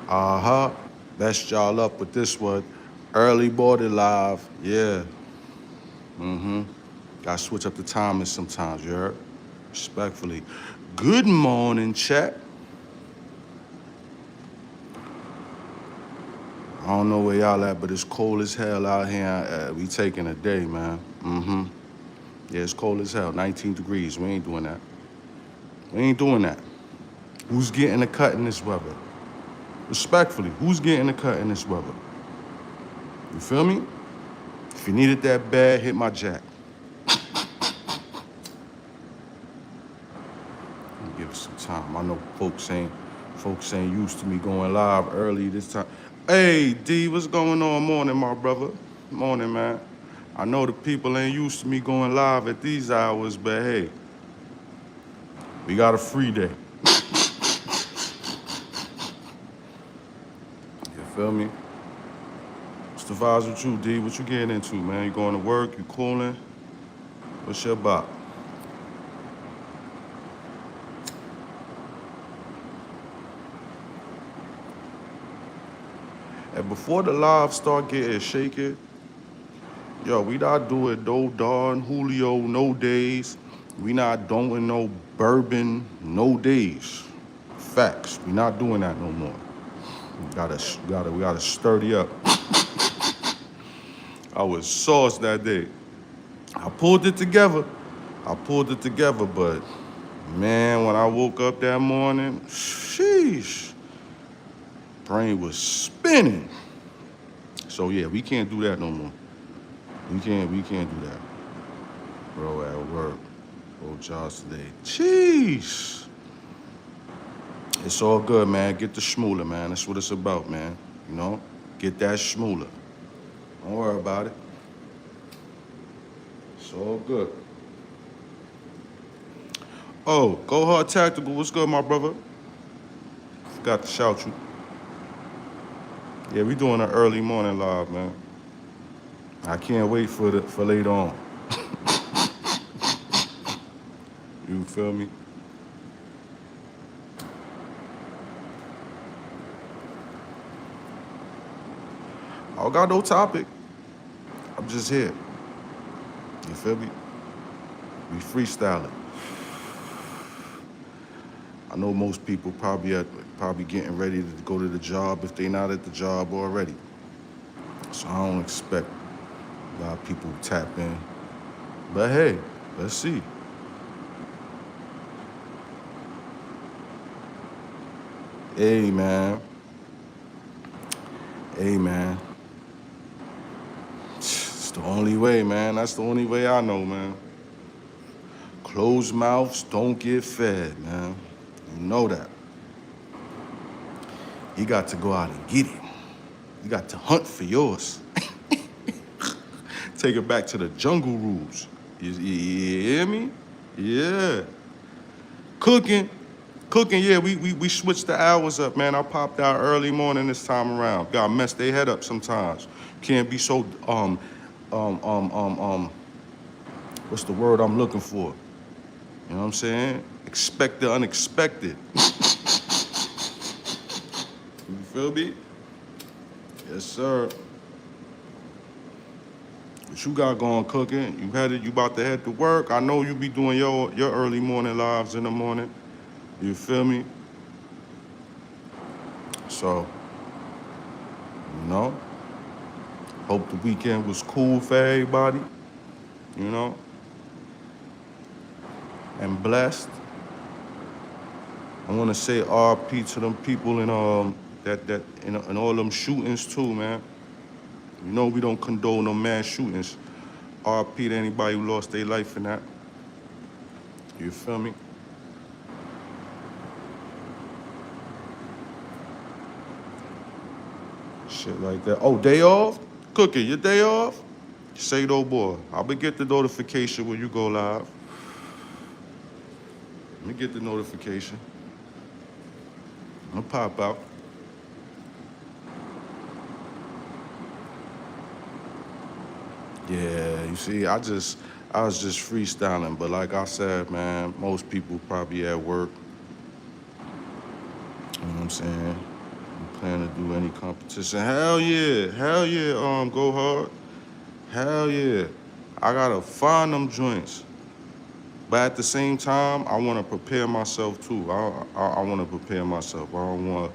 Best y'all up with this one. Early morning live. Yeah. Gotta switch up the timing sometimes, you heard? Respectfully. Good morning, chat. I don't know where y'all at, but it's cold as hell out here. We taking a day, man. Yeah, it's cold as hell. 19 degrees. We ain't doing that. We ain't doing that. Who's getting a cut in this weather? Respectfully, who's getting a cut in this weather? You feel me? If you need it that bad, hit my jack. Give it some time. I know folks ain't used to me going live early this time. Hey, D, what's going on? Morning, my brother. Morning, man. I know the people ain't used to me going live at these hours, but hey, we got a free day. You feel me? What's the vibes with you, D? What you getting into, man? You going to work? You cooling? What's your bop? And before the live start getting shaky, yo, we not doing no Don Julio, no days. We not doing no bourbon, no days. Facts. We not doing that no more. We gotta sturdy up. I was sauced that day. I pulled it together, but man, when I woke up that morning, sheesh, brain was spinning. So yeah, we can't do that no more. We can't do that. Bro, at work, bro, jobs today. Jeez. It's all good, man. Get the schmooler, man. That's what it's about, man. You know? Get that schmooler. Don't worry about it. It's all good. Oh, Go Hard Tactical. What's good, my brother? Forgot to shout you. Yeah, we doing an early morning live, man. I can't wait for later on. You feel me? I don't got no topic. I'm just here. You feel me? We freestyling. I know most people probably getting ready to go to the job if they not at the job already. So I don't expect a lot of people to tap in. But hey, let's see. Hey, man. Hey, man. It's the only way, man. That's the only way I know, man. Closed mouths don't get fed, man. You know that. You got to go out and get it. You got to hunt for yours. Take it back to the jungle rules. You hear me? Yeah. Cooking, yeah, we switched the hours up, man. I popped out early morning this time around. Gotta mess their head up sometimes. Can't be so, what's the word I'm looking for? You know what I'm saying? Expect the unexpected. You feel me? Yes, sir. What you got going, cooking? You about to head to work? I know you be doing your early morning lives in the morning. You feel me? So, you know, hope the weekend was cool for everybody, you know, and blessed. I want to say RP to them people in in all them shootings too, man. You know we don't condone no mass shootings. RP to anybody who lost their life in that. You feel me? Shit like that. Oh, day off? Cookie, your day off? Say though, boy. I'll be get the notification when you go live. Let me get the notification. I'm gonna pop out. Yeah, you see, I was just freestyling, but like I said, man, most people probably at work. You know what I'm saying? plan to do any competition. Hell yeah, go hard. Hell yeah. I gotta find them joints. But at the same time, I wanna prepare myself too. I wanna prepare myself. I don't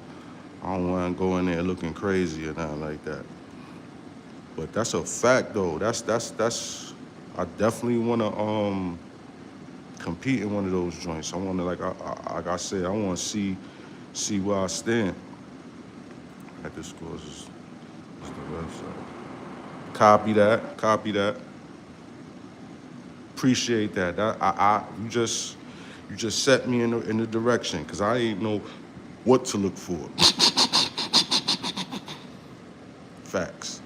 want to go in there looking crazy or nothing like that. But that's a fact though. That's. I definitely want to compete in one of those joints. I want to like I said, I want to see where I stand. At the scores is the website. Copy that. Copy that. Appreciate that. You just set me in the direction because I ain't know what to look for. Facts.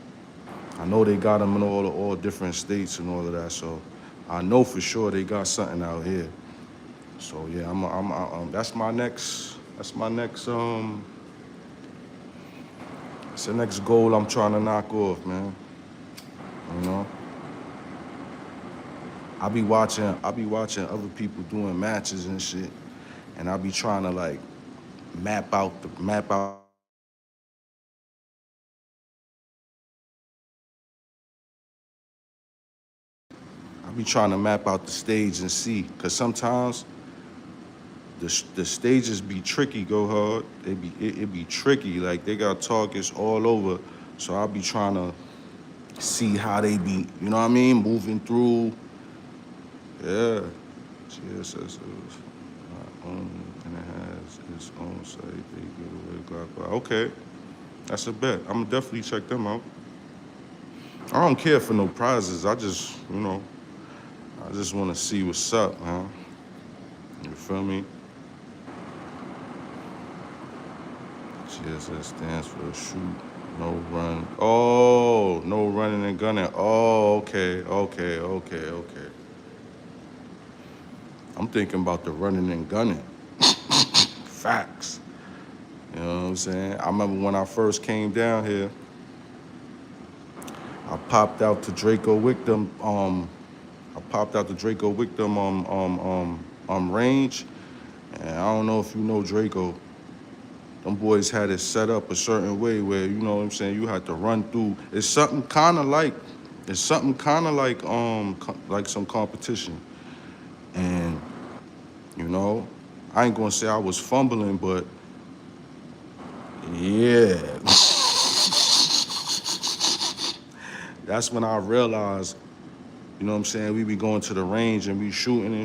I know they got them in all different states and all of that, so I know for sure they got something out here. So yeah, that's my next it's the next goal I'm trying to knock off, man. You know, I be watching other people doing matches and shit, and I be trying to like map out. I be trying to map out the stage and see, cause sometimes the stages be tricky. Go hard. It be tricky. Like they got targets all over, so I be trying to see how they be. You know what I mean? Moving through. Yeah. GSS is not only and it has its own site. They get away. Blah, blah. Okay, that's a bet. I'm gonna definitely check them out. I don't care for no prizes. I just I just want to see what's up, man. You feel me? GSS stands for shoot, no run. Oh, no running and gunning. Oh, okay. I'm thinking about the running and gunning. Facts. You know what I'm saying? I remember when I first came down here, I popped out to Draco Wickham. I popped out to Draco Wickham range, and I don't know if you know Draco. Them boys had it set up a certain way where, you know what I'm saying, you had to run through. It's something kind of like like some competition. And, you know, I ain't gonna say I was fumbling, but yeah. That's when I realized, you know what I'm saying, we be going to the range and we shooting.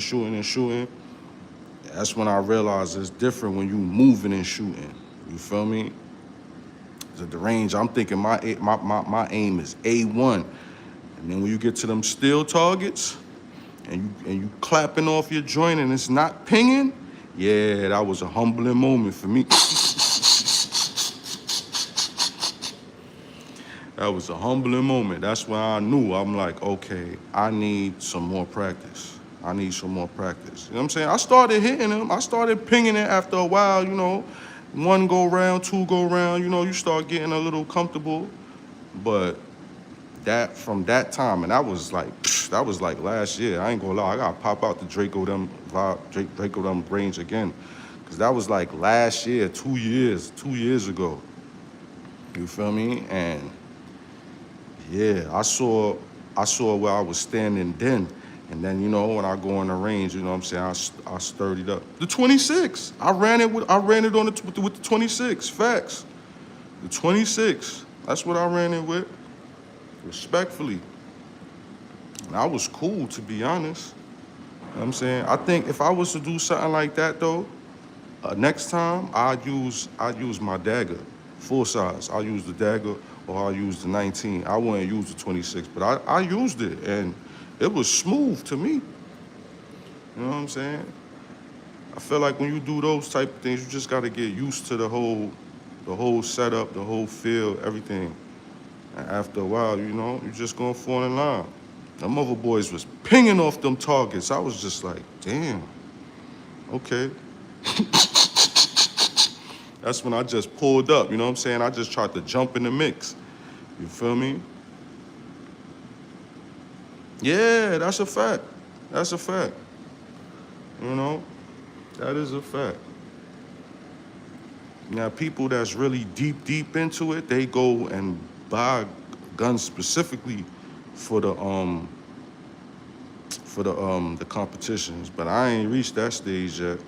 That's when I realized it's different when you moving and shooting. You feel me? At the range, I'm thinking my aim is A1. And then when you get to them still targets and you clapping off your joint and it's not pinging, yeah, that was a humbling moment for me. That was a humbling moment. That's when I knew. I'm like, okay, I need some more practice. You know what I'm saying? I started hitting them. I started pinging it after a while, you know. One go round, two go round, you know, you start getting a little comfortable. But from that time, and that was like last year. I ain't gonna lie, I gotta pop out the Draco them range again. Cause that was like last year, 2 years ago. You feel me? And yeah, I saw where I was standing then. And then, you know, when I go in the range, you know what I'm saying, I stirred it up. The 26. I ran it with the 26. Facts. The 26. That's what I ran it with. Respectfully. And I was cool, to be honest. You know what I'm saying? I think if I was to do something like that though, next time I'd use my dagger, full size. I'll use the dagger or I'll use the 19. I wouldn't use the 26, but I used it and it was smooth to me. You know what I'm saying? I feel like when you do those type of things, you just gotta get used to the whole setup, the whole feel, everything. And after a while, you know, you just gonna fall in line. Them other boys was pinging off them targets. I was just like, damn, okay. That's when I just pulled up, you know what I'm saying? I just tried to jump in the mix. You feel me? Yeah, that's a fact. That's a fact. You know? That is a fact. Now, people that's really deep into it, they go and buy guns specifically for the competitions. But I ain't reached that stage yet.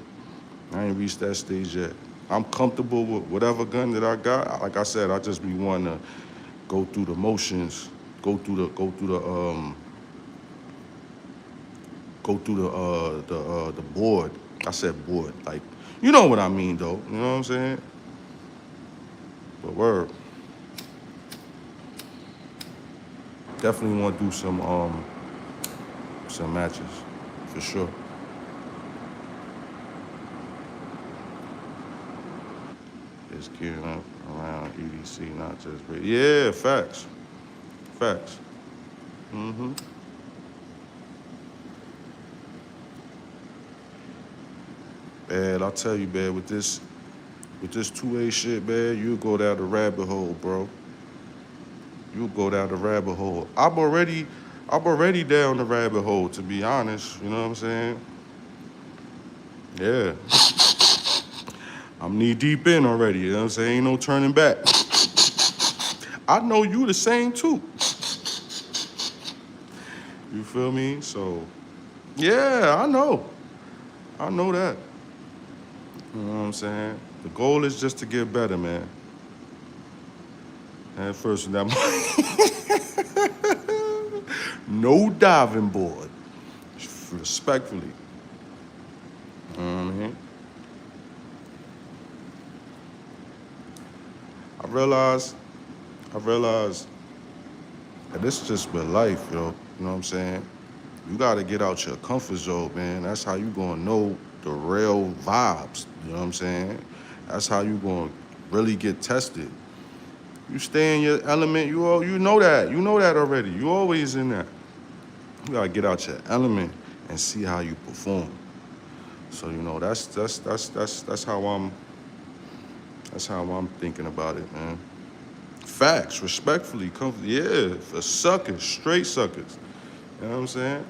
I'm comfortable with whatever gun that I got. Like I said, I just be wanting to go through the motions, go through the board. I said board, like you know what I mean though. You know what I'm saying? But word, definitely want to do some matches for sure. It's gearing up around EDC, not just yeah, facts, facts. Mm-hmm. Man, I'll tell you, man, with this 2A shit, man, you go down the rabbit hole, bro. You go down the rabbit hole. I'm already down the rabbit hole, to be honest. You know what I'm saying? Yeah. I'm knee deep in already, you know what I'm saying? Ain't no turning back. I know you the same too. You feel me? So, yeah, I know. I know that. You know what I'm saying? The goal is just to get better, man. And first, that no diving board. Respectfully. You know what I mean? I realized that this is just with life, yo. You know what I'm saying? You gotta get out your comfort zone, man. That's how you gonna know the real vibes. You know what I'm saying? That's how you gonna really get tested. You stay in your element, you know that. You know that already. You always in that. You gotta get out your element and see how you perform. So, you know, that's how I'm thinking about it, man. Facts, respectfully, yeah, for suckers, straight suckers. You know what I'm saying?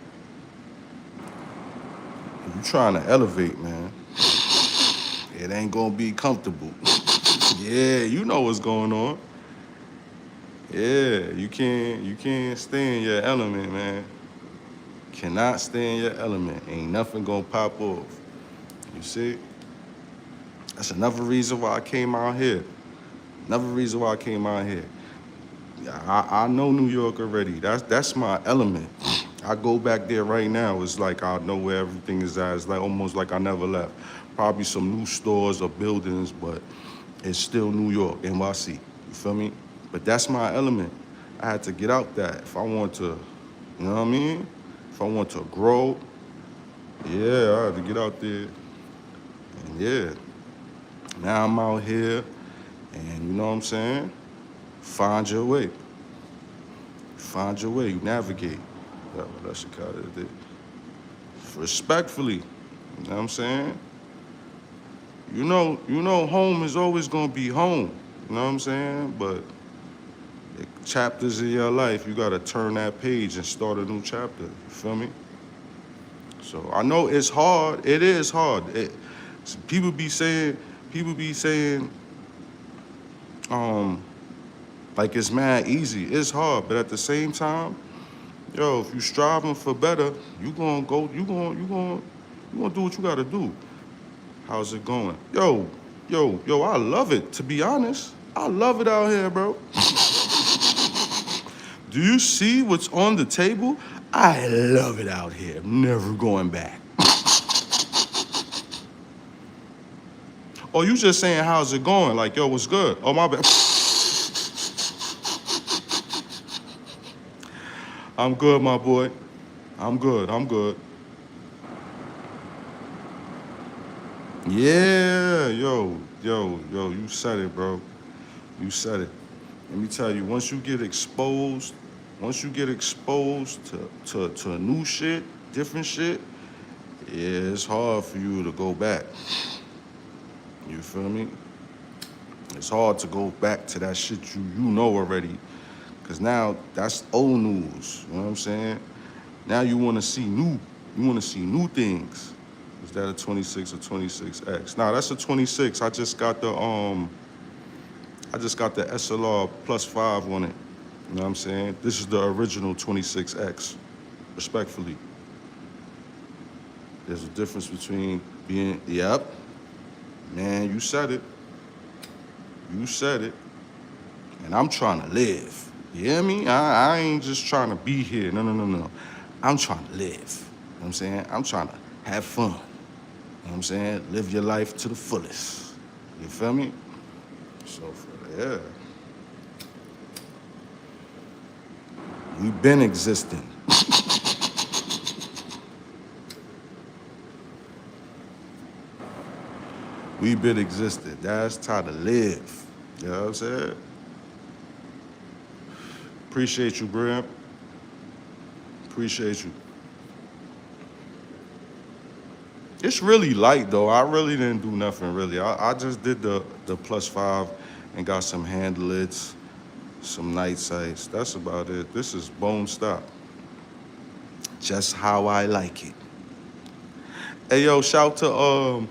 You trying to elevate, man. It ain't gonna be comfortable. Yeah, you know what's going on. Yeah, you can't stay in your element, man. Cannot stay in your element. Ain't nothing gonna pop off. You see? That's another reason why I came out here. Another reason why I came out here. I know New York already. That's my element. I go back there right now. It's like I know where everything is at. It's like almost like I never left. Probably some new stores or buildings, but it's still New York, NYC. You feel me? But that's my element. I had to get out that if I want to, you know what I mean? If I want to grow, yeah, I had to get out there. And yeah, now I'm out here, and you know what I'm saying? Find your way. Find your way. You navigate. That's the kind of it. Respectfully, you know what I'm saying? You know, home is always gonna be home. You know what I'm saying? But chapters in your life, you gotta turn that page and start a new chapter. You feel me? So I know it's hard. It is hard. People be saying, like it's mad easy. It's hard, but at the same time, yo, if you striving for better, you gonna do what you gotta do. How's it going? Yo, I love it, to be honest. I love it out here, bro. Do you see what's on the table? I love it out here. I'm never going back. Or you just saying, how's it going? Like, yo, what's good? Oh, my bad. I'm good, my boy. I'm good. Yeah, you said it, bro. You said it. Let me tell you, once you get exposed to new shit, different shit, yeah, it's hard for you to go back. You feel me? It's hard to go back to that shit you know already. Cause now that's old news. You know what I'm saying? Now you wanna see new things. Is that a 26 or 26X? Nah, that's a 26. I just got the SLR plus 5 on it. You know what I'm saying? This is the original 26X, respectfully. There's a difference between being, yep, man, you said it. You said it. And I'm trying to live. You hear me? I ain't just trying to be here. No. I'm trying to live. You know what I'm saying? I'm trying to have fun. You know what I'm saying? Live your life to the fullest. You feel me? So, yeah. We've been existing. We've been existing. That's time to live. You know what I'm saying? Appreciate you, Brim. Appreciate you. It's really light though. I really didn't do nothing really. I just did the +5 and got some handlets, some night sights. That's about it. This is bone stop. Just how I like it. Hey yo, shout to Hood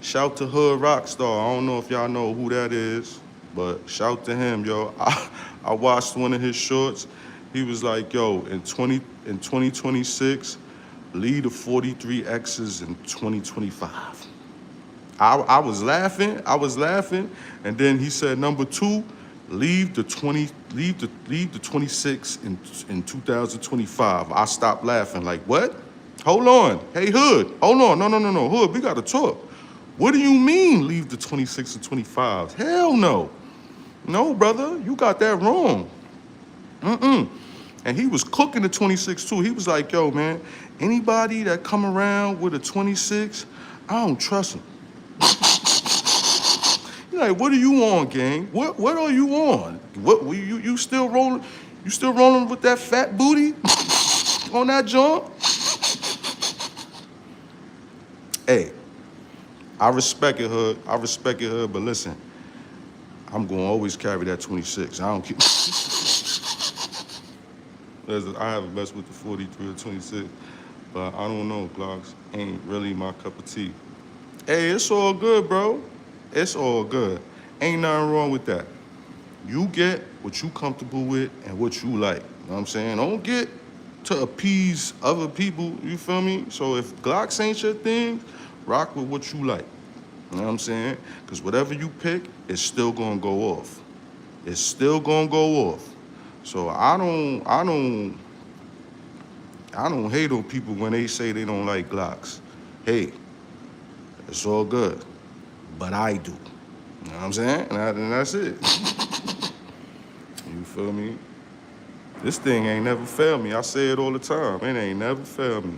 Rockstar. I don't know if y'all know who that is, but shout to him, yo. I watched one of his shorts. He was like, yo, in 2026, lead the 43Xs in 2025. I was laughing, and then he said number 2, leave the 26 in 2025. I stopped laughing, like, what? Hold on. Hey, Hood, hold on. No. Hood, we gotta talk. What do you mean leave the 26 and 25? Hell no. No, brother, you got that wrong. And he was cooking the 26 too. He was like, yo, man, anybody that come around with a 26, I don't trust him. You're like, what are you on, gang? What are you on? What you still rolling? You still rolling with that fat booty on that joint? Hey, I respect it, Hood. But listen, I'm gonna always carry that 26. I don't care. I haven't messed with the 43 or 26, but I don't know, Glocks ain't really my cup of tea. Hey, it's all good, bro. It's all good. Ain't nothing wrong with that. You get what you comfortable with and what you like. You know what I'm saying? Don't get to appease other people, you feel me? So if Glocks ain't your thing, rock with what you like. You know what I'm saying? Because whatever you pick, it's still gonna go off. It's still gonna go off. So I don't hate on people when they say they don't like Glocks. Hey, it's all good, but I do. You know what I'm saying? And that's it. You feel me? This thing ain't never failed me. I say it all the time. It ain't never failed me.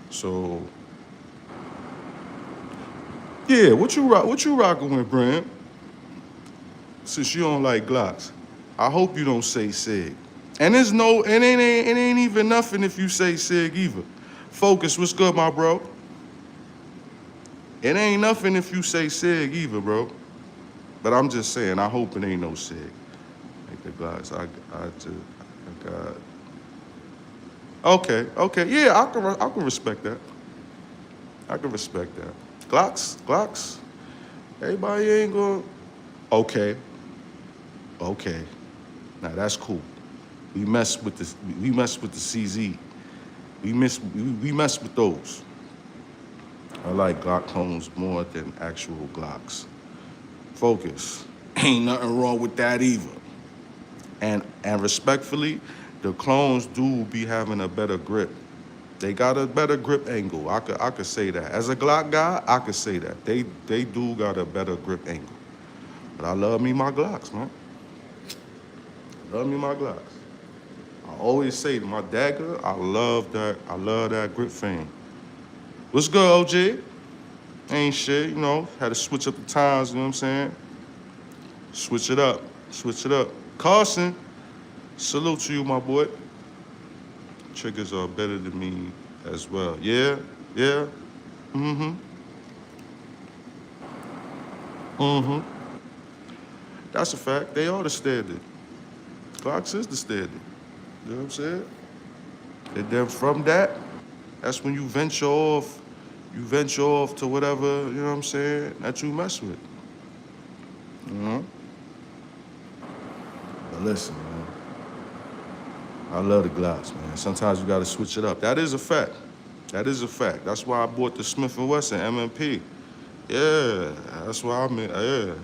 So, yeah, what you rocking with, Bram? Since you don't like Glocks, I hope you don't say Sig. And it ain't even nothing if you say Sig either. Focus, what's good, my bro? It ain't nothing if you say Sig either, bro. But I'm just saying, I hope it ain't no Sig. Like the Glocks, I got. Okay, yeah, I can respect that. I can respect that. Glocks. Everybody ain't going. Okay. Now that's cool. We mess with the CZ. We mess with those. I like Glock clones more than actual Glocks. Focus. Ain't nothing wrong with that either. And respectfully, the clones do be having a better grip. They got a better grip angle. I could say that. As a Glock guy, I could say that. They do got a better grip angle. But I love me my Glocks, man. Love me my Glocks. I always say to my dagger, I love that grip thing. What's good, OG? Ain't shit, you know, had to switch up the times, you know what I'm saying? Switch it up. Carson, salute to you, my boy. Triggers are better than me as well. Yeah. That's a fact. They are the standard. Glocks is the standard. You know what I'm saying? And then from that, that's when you venture off you venture off to whatever, you know what I'm saying, that you mess with. You know? But listen, man, I love the Glocks, man. Sometimes you gotta switch it up. That is a fact. That is a fact. That's why I bought the Smith & Wesson M&P. Yeah, that's why I mean, yeah.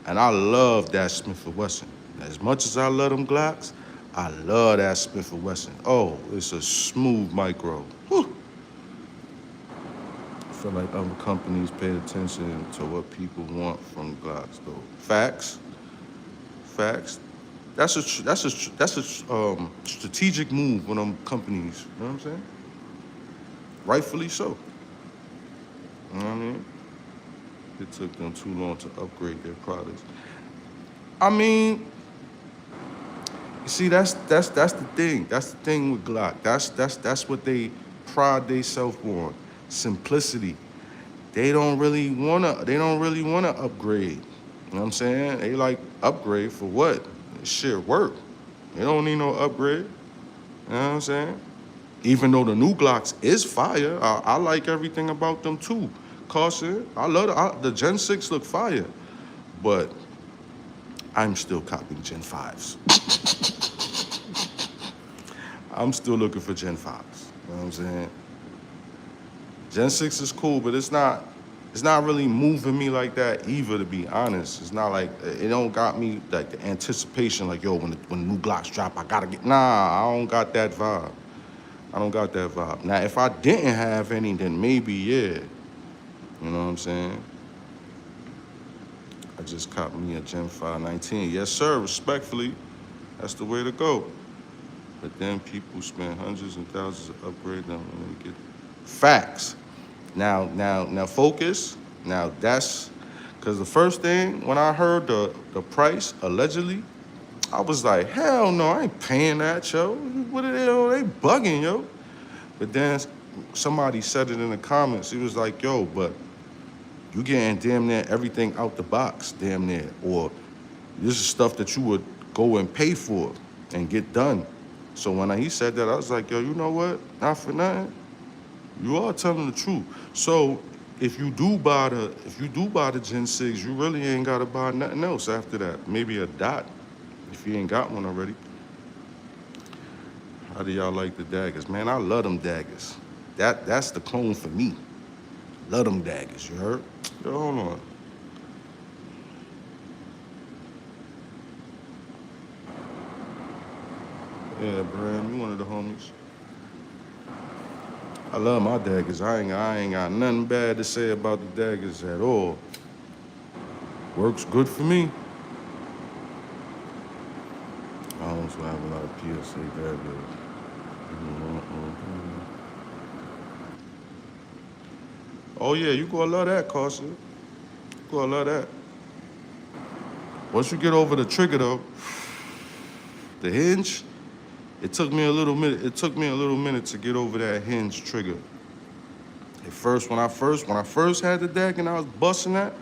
And I love that Smith & Wesson. As much as I love them Glocks, I love that Smith & Wesson. Oh, it's a smooth micro. Whew. I feel like other companies pay attention to what people want from Glocks, though. Facts. Facts. That's a strategic move when them companies. You know what I'm saying? Rightfully so. You know what I mean? It took them too long to upgrade their products. I mean, you see, that's the thing. That's the thing with Glock. That's what they pride themselves on. Simplicity. They don't really wanna upgrade. You know what I'm saying? They like upgrade for what? Shit work. They don't need no upgrade. You know what I'm saying? Even though the new Glocks is fire, I like everything about them too. Caution, I love the Gen 6 look fire, but I'm still copying Gen 5s. I'm still looking for Gen 5s. You know what I'm saying? Gen 6 is cool, but it's not really moving me like that either, to be honest. It's not like, it don't got me like the anticipation, like, yo, when the new Glocks drop, I gotta get, nah, I don't got that vibe. I don't got that vibe. Now, if I didn't have any, then maybe, yeah. You know what I'm saying? I just copped me a Gen 5 19. Yes, sir, respectfully, that's the way to go. But then people spend hundreds and thousands to upgrade them when they get facts. Now, focus. Now, that's, because the first thing, when I heard the price, allegedly, I was like, hell no, I ain't paying that, yo. What are they bugging, yo? But then somebody said it in the comments. He was like, yo, but you getting damn near everything out the box, damn near. Or this is stuff that you would go and pay for and get done. So when he said that, I was like, yo, you know what? Not for nothing. You are telling the truth. So if you do buy the Gen 6, you really ain't gotta buy nothing else after that. Maybe a dot, if you ain't got one already. How do y'all like the daggers? Man, I love them daggers. That's the clone for me. Love them daggers, you heard? Yo, hold on. Yeah, Bram, you one of the homies. I love my daggers. I ain't got nothing bad to say about the daggers at all. Works good for me. I also have a lot of PSA daggers. Oh yeah, you gonna love that, Carson. You gonna love that. Once you get over the trigger though, the hinge, it took me a little minute to get over that hinge trigger. At first, when I first had the deck and I was busting that,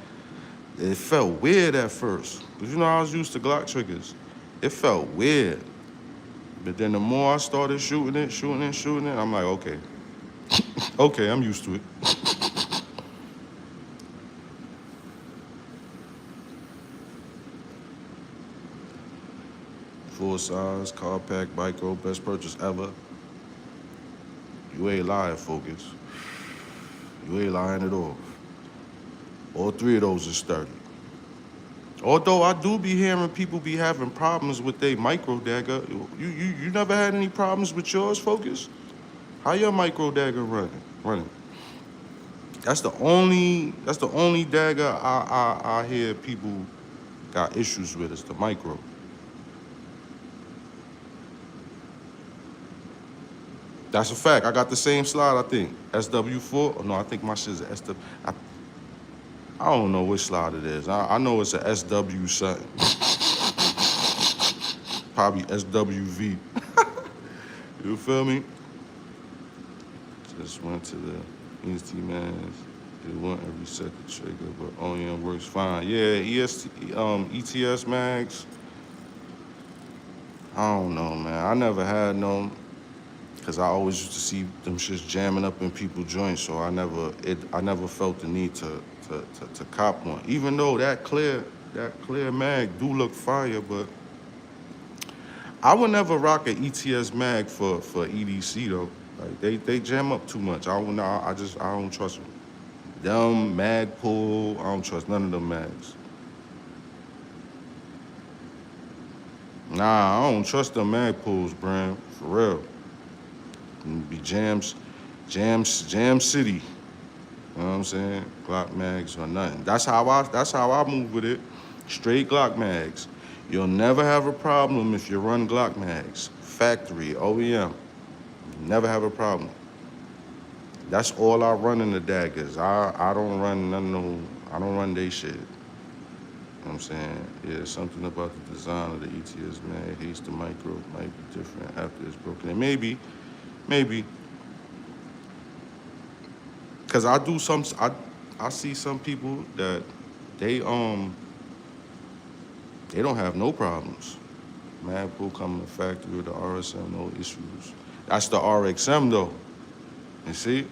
it felt weird at first. Cause you know I was used to Glock triggers. It felt weird. But then the more I started shooting it, I'm like, okay. Okay, I'm used to it. Full size, compact, micro, best purchase ever. You ain't lying, Focus. You ain't lying at all. All three of those is sturdy. Although I do be hearing people be having problems with their micro dagger. You never had any problems with yours, Focus? How your micro dagger running? That's the only dagger I hear people got issues with is the micro. That's a fact. I got the same slide, I think. SW4. Oh, no, I think my shit's a SW. I don't know which slide it is. I know it's a SW something. Probably SWV. You feel me? Just went to the EST Mans. It wouldn't reset the trigger, but OEM works fine. Yeah, ETS mags. I don't know, man. I never had no. Cause I always used to see them shits jamming up in people's joints, so I never felt the need to cop one. Even though that clear mag do look fire, but I would never rock an ETS mag for EDC though. Like they jam up too much. I don't trust them. Them mag pull, I don't trust none of them mags. Nah, I don't trust them mag pulls, Bram. For real. Be jam city. You know what I'm saying? Glock mags or nothing. That's how I move with it. Straight Glock mags. You'll never have a problem if you run Glock mags. Factory, OEM. Never have a problem. That's all I run in the daggers. I don't run I don't run they shit. You know what I'm saying? Yeah, something about the design of the ETS mag. Hates the micro might be different after it's broken. And maybe. Cause I see some people that they don't have no problems. Mag pull coming to factory with the RSM, no issues. That's the RXM though. You see?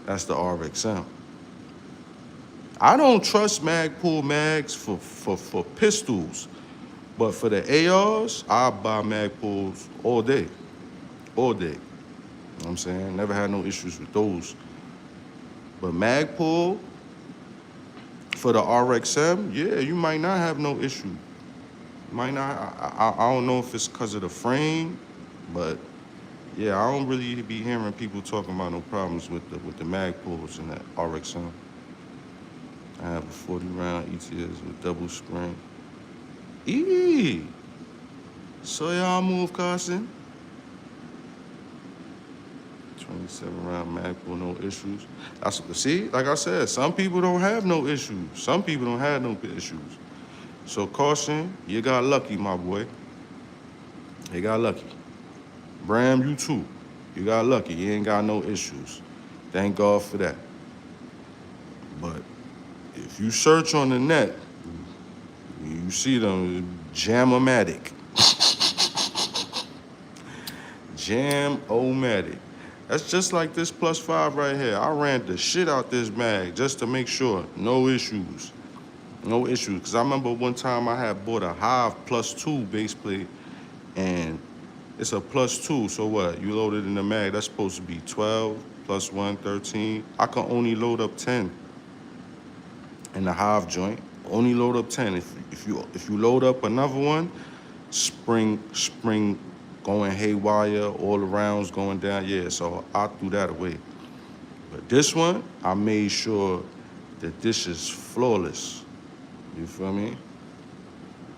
That's the RXM. I don't trust mag pull mags for pistols, but for the ARs, I buy mag pulls all day. All day. You know what I'm saying? Never had no issues with those. But mag pull for the RXM, yeah, you might not have no issue. Might not. I don't know if it's because of the frame, but yeah, I don't really be hearing people talking about no problems with the mag pulls in that RXM. I have a 40 round ETS with double spring. So y'all move, Carson. 27 round mag pull, no issues. See, like I said, some people don't have no issues. Some people don't have no issues. So Carson, you got lucky, my boy. You got lucky. Bram, you too. You got lucky. You ain't got no issues. Thank God for that. But if you search on the net, you see them Jam-O-Matic. Jam-O-Matic. That's just like this +5 right here. I ran the shit out this mag just to make sure. No issues. No issues. Because I remember one time I had bought a Hive +2 base plate, and it's a +2. So what? You load it in the mag, that's supposed to be 12 + 1, 13. I can only load up 10 in the Hive joint. Only load up 10. If you load up another one, spring going haywire, all the rounds going down. Yeah, so I threw that away. But this one, I made sure that this is flawless. You feel me?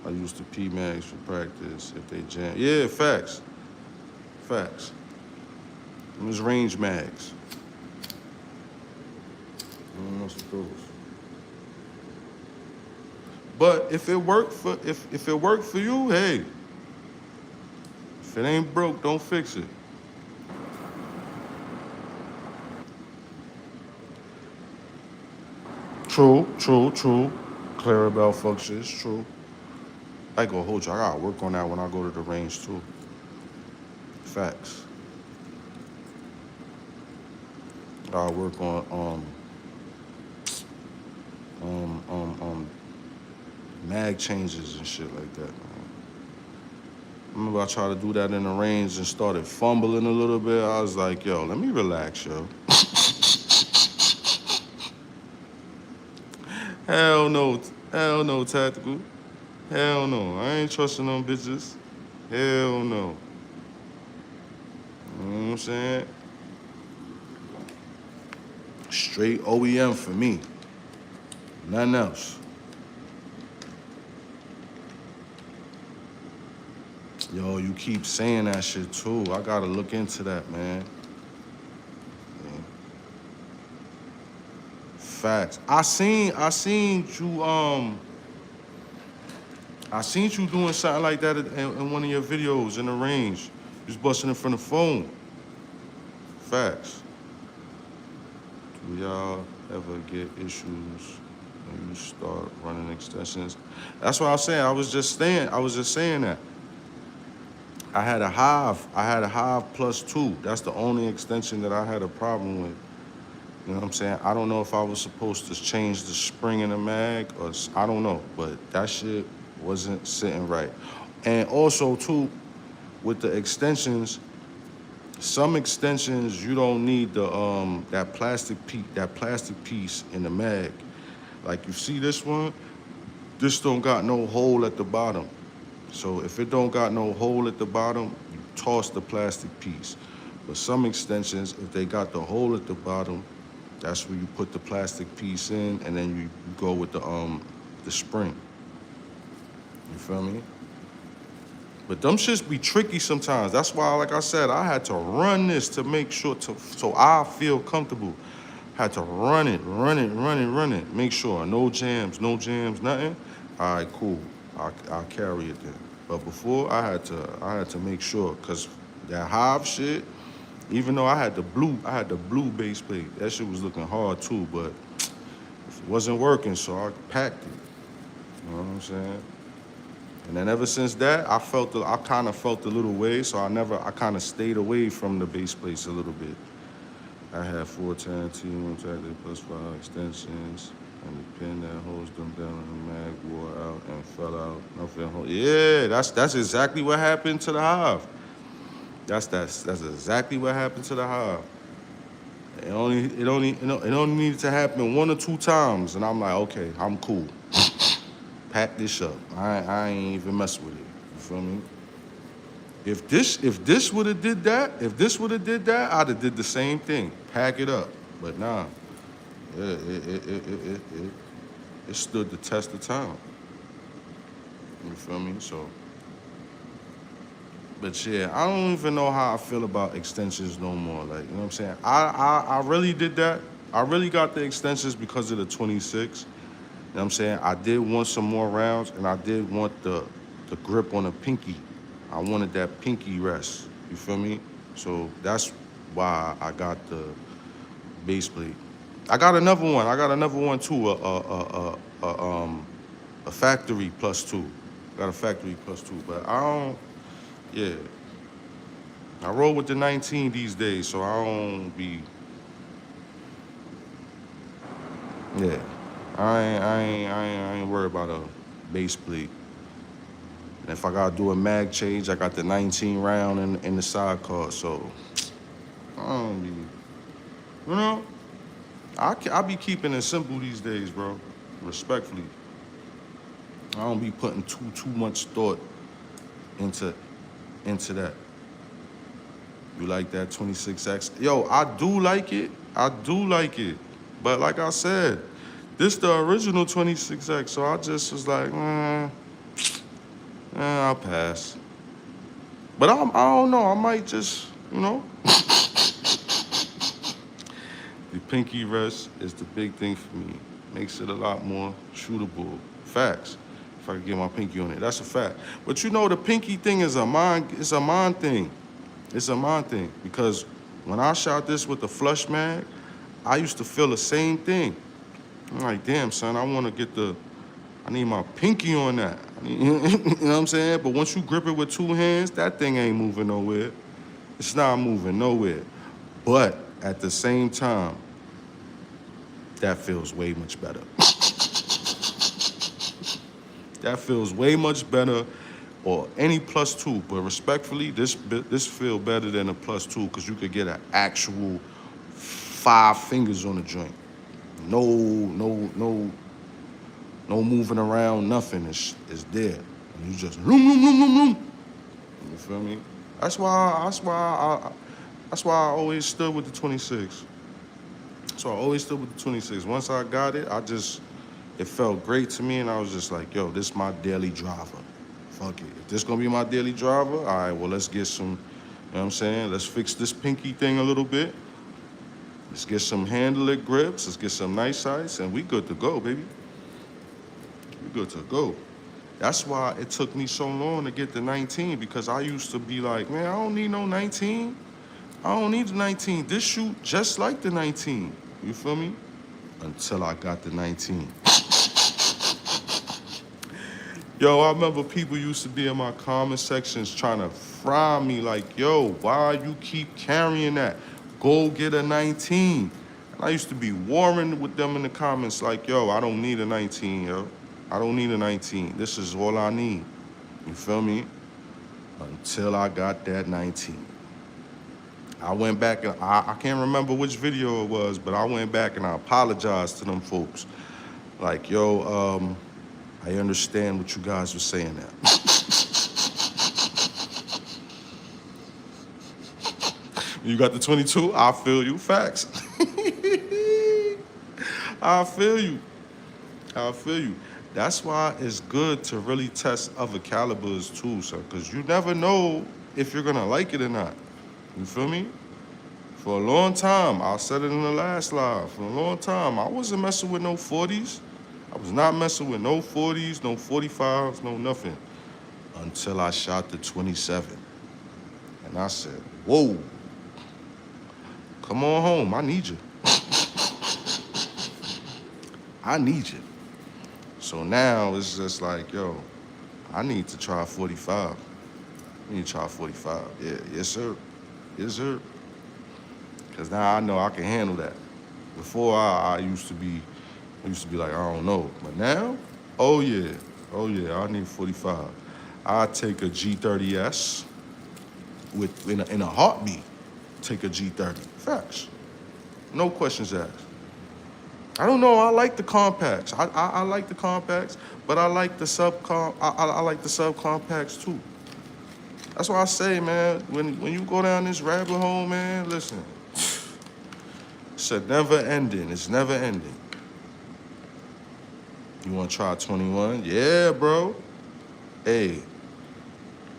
I used the P-Mags for practice if they jam. Yeah, facts. Facts. Them is range mags. I don't mess with those. But if it worked for you, hey. If it ain't broke, don't fix it. True. Clear about functions, true. I ain't gonna hold you. I gotta work on that when I go to the range too. Facts. I gotta work on mag changes and shit like that, man. I remember I tried to do that in the range and started fumbling a little bit. I was like, yo, let me relax, yo. Hell no, tactical. Hell no, I ain't trusting them bitches. Hell no. You know what I'm saying? Straight OEM for me. Nothing else. Yo, you keep saying that shit too. I gotta look into that, man. Yeah. Facts. I seen you doing something like that in one of your videos in the range. You was busting it from the phone. Facts. Do y'all ever get issues when you start running extensions? That's what I was saying. I was just saying that. I had a Hive. I had a Hive plus 2. That's the only extension that I had a problem with. You know what I'm saying? I don't know if I was supposed to change the spring in the mag or I don't know, but that shit wasn't sitting right. And also too, with the extensions, some extensions you don't need the that plastic piece in the mag. Like you see this one, this don't got no hole at the bottom. So if it don't got no hole at the bottom, you toss the plastic piece. But some extensions, if they got the hole at the bottom, that's where you put the plastic piece in, and then you go with the spring. You feel me? But them shits be tricky sometimes. That's why, like I said, I had to run this to make sure so I feel comfortable. Had to run it. Make sure no jams, nothing. All right, cool. I'll carry it then. But before I had to make sure, cause that Hive shit, even though I had the blue base plate, that shit was looking hard too, but it wasn't working, so I packed it. You know what I'm saying? And then ever since that, I kind of felt a little way, so I kind of stayed away from the base plates a little bit. I had 410 T1 tractor plus 5 extensions, and the pin that holds them down in the mag wore out and fell out. Nothing. Yeah, that's exactly what happened to the Hive. That's exactly what happened to the Hive. It only needed to happen 1 or 2 times, and I'm like, okay, I'm cool. Pack this up. I ain't even mess with it. You feel me? If this would have did that, I'd have did the same thing. Pack it up. But nah, it stood the test of time. You feel me? So, but yeah, I don't even know how I feel about extensions no more. Like, you know what I'm saying? I really did that. I really got the extensions because of the 26. You know what I'm saying? I did want some more rounds, and I did want the grip on the pinky. I wanted that pinky rest. You feel me? So that's why I got the base plate. I got another one too. A factory plus 2. Got a factory plus 2, but I don't. Yeah. I roll with the 19 these days, so I don't be. Yeah. I ain't worried about a base plate. And if I gotta do a mag change, I got the 19 round in the sidecar, so I don't be, you know, I be keeping it simple these days, bro. Respectfully, I don't be putting too much thought into that. You like that 26X? Yo, I do like it. But like I said, this the original 26X, so I just was like, I'll pass. But I don't know. I might just, you know. The pinky rest is the big thing for me. Makes it a lot more shootable. Facts. If I could get my pinky on it, that's a fact. But you know, the pinky thing is it's a mind thing. It's a mind thing. Because when I shot this with the flush mag, I used to feel the same thing. I'm like, damn, son, I need my pinky on that. You know what I'm saying? But once you grip it with 2 hands, that thing ain't moving nowhere. It's not moving nowhere. But at the same time, that feels way much better. That feels way much better, or any plus 2. But respectfully, this feel better than a plus 2 because you could get an actual 5 fingers on the joint. No moving around, nothing. It's there. And you just You feel me? That's why I always stood with the 26. So I always stood with the 26. Once I got it, it felt great to me, and I was just like, yo, this is my daily driver. Fuck it. If this gonna be my daily driver, all right, well, let's get some, you know what I'm saying? Let's fix this pinky thing a little bit. Let's get some handle-it grips. Let's get some nice sights, and we good to go, baby. We good to go. That's why it took me so long to get the 19, because I used to be like, man, I don't need no 19. I don't need the 19. This shoot just like the 19. You feel me? Until I got the 19. Yo, I remember people used to be in my comment sections trying to fry me like, yo, why you keep carrying that? Go get a 19. And I used to be warring with them in the comments like, yo, I don't need a 19, yo. I don't need a 19. This is all I need. You feel me? Until I got that 19. I went back and I can't remember which video it was, but I went back and I apologized to them folks. Like, yo, I understand what you guys were saying now. You got the 22? I feel you. Facts. I feel you. I feel you. That's why it's good to really test other calibers too, sir, because you never know if you're gonna like it or not. You feel me? For a long time, I said it in the last live, for a long time, I wasn't messing with no 40s. I was not messing with no 40s, no 45s, no nothing. Until I shot the 27. And I said, whoa, come on home, I need you. I need you. So now it's just like, yo, I need to try 45. I need to try 45. Yeah, yes, sir. Yes, sir. Because now I know I can handle that. Before I used to be like, I don't know. But now, oh yeah, I need 45. I take a G30S in a heartbeat. Take a G30. Facts. No questions asked. I don't know. I like the compacts. I like the compacts, but I like the I like the subcompacts too. That's why I say, man, when you go down this rabbit hole, man, listen. It's a never ending. It's never ending. You want to try 21? Yeah, bro. Hey,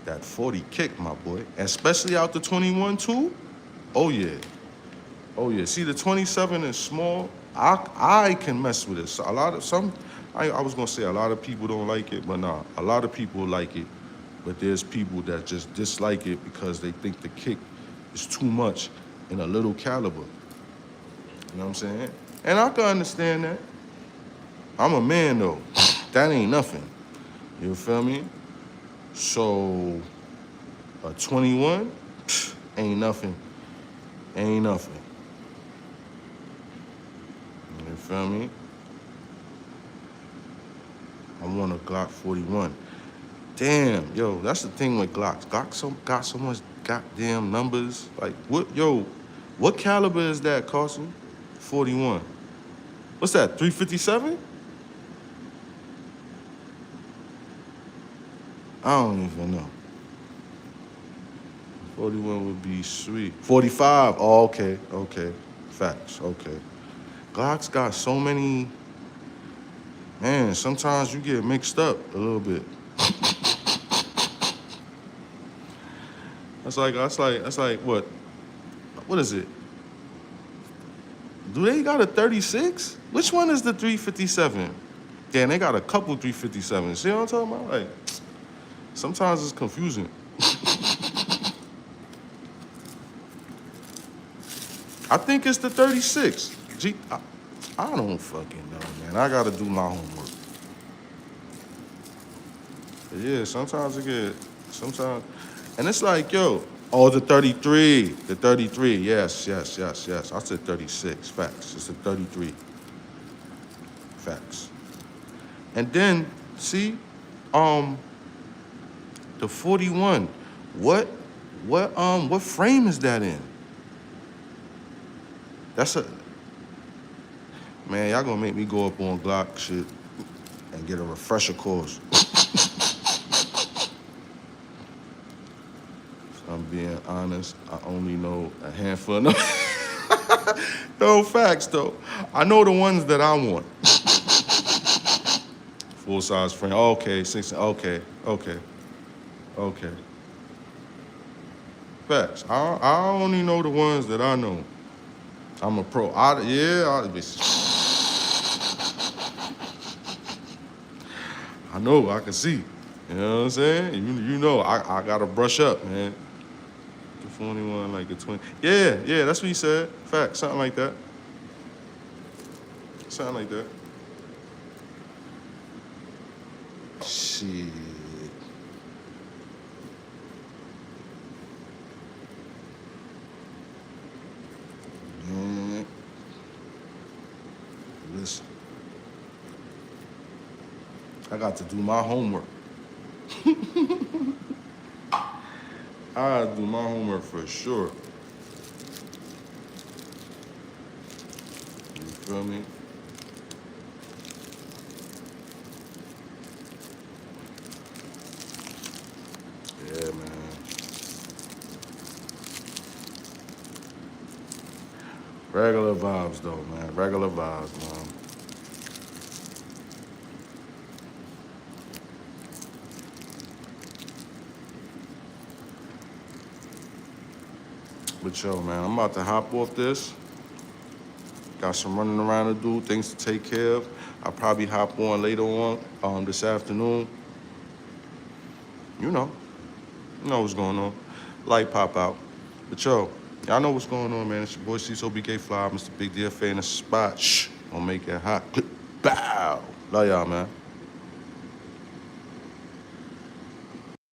that 40 kick, my boy. Especially out the 21 too. Oh yeah. Oh yeah. See, the 27 is small. I can mess with it. So I was gonna say a lot of people don't like it, but nah, a lot of people like it. But there's people that just dislike it because they think the kick is too much in a little caliber. You know what I'm saying? And I can understand that. I'm a man though. That ain't nothing. You feel me? So a 21 ain't nothing. Ain't nothing. You feel me? I want a Glock 41. Damn, yo, that's the thing with Glocks. Glocks got so much goddamn numbers. Like, what caliber is that, Carson? 41. What's that, 357? I don't even know. 41 would be sweet. 45, oh, okay. Facts, okay. Glocks got so many, man, sometimes you get mixed up a little bit. That's like what? What is it? Do they got a 36? Which one is the 357? Damn, they got a couple 357s. See what I'm talking about? Like, sometimes it's confusing. I think it's the 36. I don't fucking know, man. I gotta do my homework. But yeah, sometimes, and it's like, yo, oh, the 33, yes. I said 36, facts. It's a 33, facts. And then, see, the 41, what frame is that in? Man, y'all gonna make me go up on Glock shit and get a refresher course. I'm being honest, I only know a handful of no facts though. I know the ones that I want. Full size frame. Okay, 16. Okay. Facts. I only know the ones that I know. I'm a pro. I know. I can see. You know what I'm saying? You know. I gotta brush up, man. The 41, like the 20. Yeah. That's what he said. Facts. Something like that. Something like that. Shit. Man, listen. I got to do my homework. I gotta do my homework for sure. You feel me? Yeah, man. Regular vibes, though, man. Regular vibes, man. But yo, man, I'm about to hop off this. Got some running around to do, things to take care of. I'll probably hop on later on this afternoon. You know what's going on. Light pop out. But yo, y'all know what's going on, man. It's your boy SleepzSoBkFly, Mr. Big Deal Fan of Spot. Shh, don't make it hot. Bow. Love y'all, man.